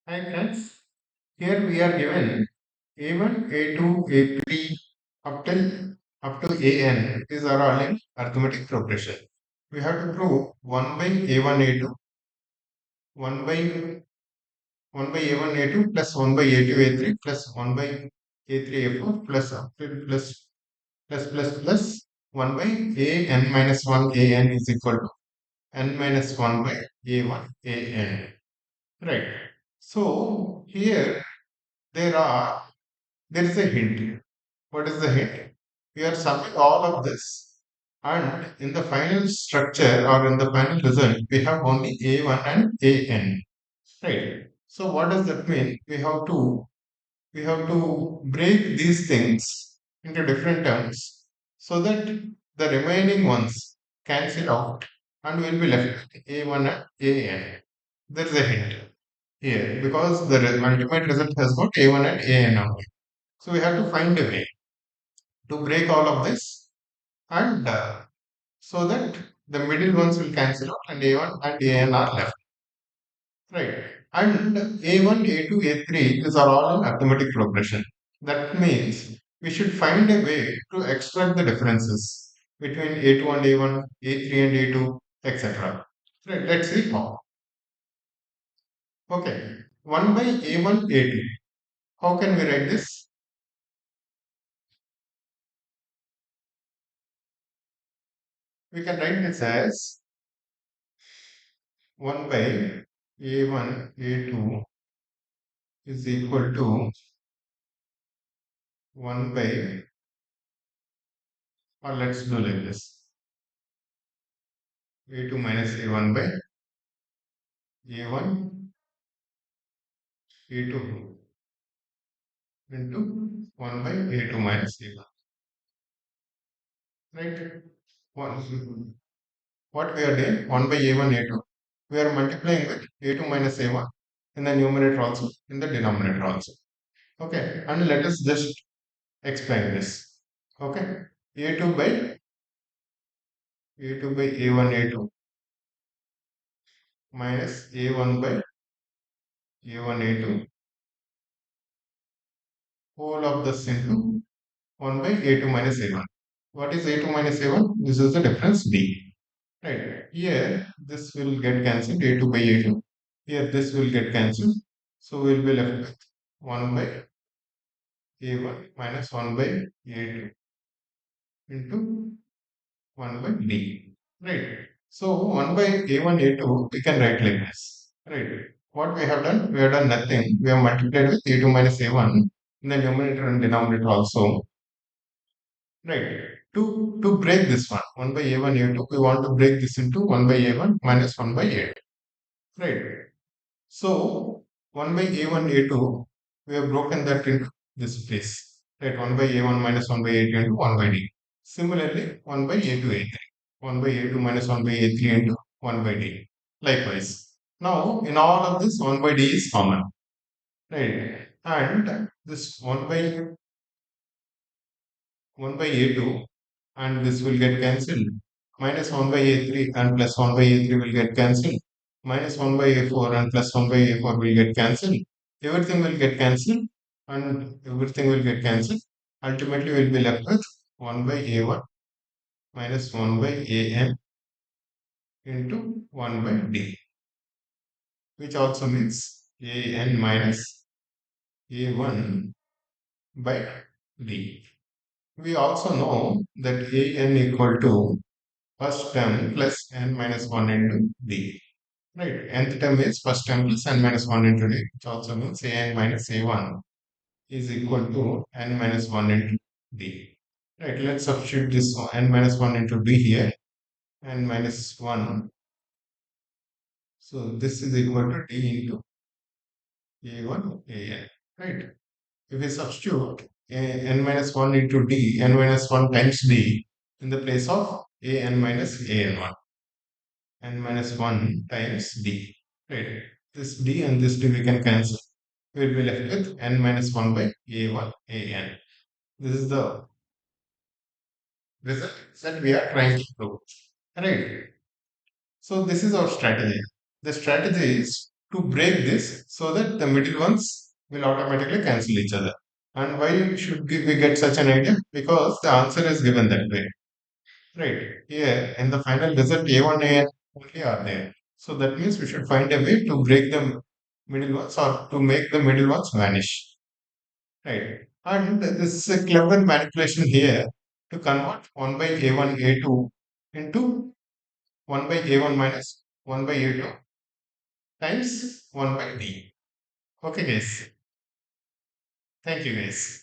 Hi friends, here we are given A1, A2, A3 up till up to AN. These are all in arithmetic progression. We have to prove 1 by A1, A2, 1 by 1 by A1, A2 plus 1 by A2, A3 plus 1 by A3, A4 plus up to plus 1 by AN minus 1 AN is equal to N minus 1 by A1 AN. Right. So here there are there is a hint. What is the hint? We are summing all of this, and in the final structure or in the final result, we have only A1 and AN. Right. So what does that mean? We have to break these things into different terms so that the remaining ones cancel out and we'll be left with A1 and AN. There is a hint here because the ultimate result has got A1 and AN only. So we have to find a way to break all of this and so that the middle ones will cancel out and A1 and AN are left. Right. And A1, A2, A3, these are all in arithmetic progression. That means we should find a way to extract the differences between A2 and A1, A3 and A2, etc. Right. Let's see how. Okay. 1 by A1, A2. How can we write this? We can write this as 1 by A1, A2 is equal to 1 by, or let's do like this, A2 minus A1 by A1 A2 into 1 by A2 minus A1. Right? One, what we are doing, 1 by A1 A2, we are multiplying with A2 minus A1 in the numerator also, in the denominator also. Okay, and let us just explain this. Okay, A2 by A2 by A1 A2 minus A1 by A1 A2 whole of this into 1 by A2 minus A1. What is A2 minus A1? This is the difference B. Right. Here, this will get cancelled, A2 by A2. Here, this will get cancelled. So, we'll be left with 1 by A1 minus 1 by A2 into 1 by D. Right. So, 1 by A1, A2, we can write like this. Right. What we have done? We have done nothing. We have multiplied with A2 minus A1 in the numerator and denominator also. Right. To break this one by A1, A2, we want to break this into 1 by A1 minus 1 by A2. Right. So 1 by A1, A2, we have broken that into this place. Right. 1 by A1 minus 1 by A2 into 1 by D. Similarly, 1 by A2, A3. 1 by A2 minus 1 by A3 into 1 by D. Likewise. Now, in all of this, 1 by D is common. Right. And this 1 by A2 and this will get cancelled. Minus 1 by A3 and plus 1 by A3 will get cancelled. Minus 1 by A4 and plus 1 by A4 will get cancelled. Everything will get cancelled and everything will get cancelled. Ultimately, we'll be left with 1 by A1 minus 1 by AN into 1 by D, which also means AN minus A1 by D. We also know that AN equal to first term plus n minus 1 into d. Right. Nth term is first term plus n minus 1 into d, which also means an minus a1 is equal to n minus 1 into d. Right. Let's substitute this n minus 1 into d here. N minus 1. So this is equal to d into a1 an. Right. If we substitute n minus 1 into d, n minus 1 times d in the place of an minus an1. N minus 1 times d. Right. This d and this d we can cancel. We will be left with n minus 1 by a1 an. This is the result that we are trying to prove. Right. So this is our strategy. The strategy is to break this so that the middle ones will automatically cancel each other. And why should we get such an idea? Because the answer is given that way. Right. Here in the final result, A1, A only are there. So that means we should find a way to break the middle ones or to make the middle ones vanish. Right. And this is a clever manipulation here to convert 1 by A1, A2 into 1 by A1 minus 1 by A2 times 1 by D. Okay, guys. Thank you, guys.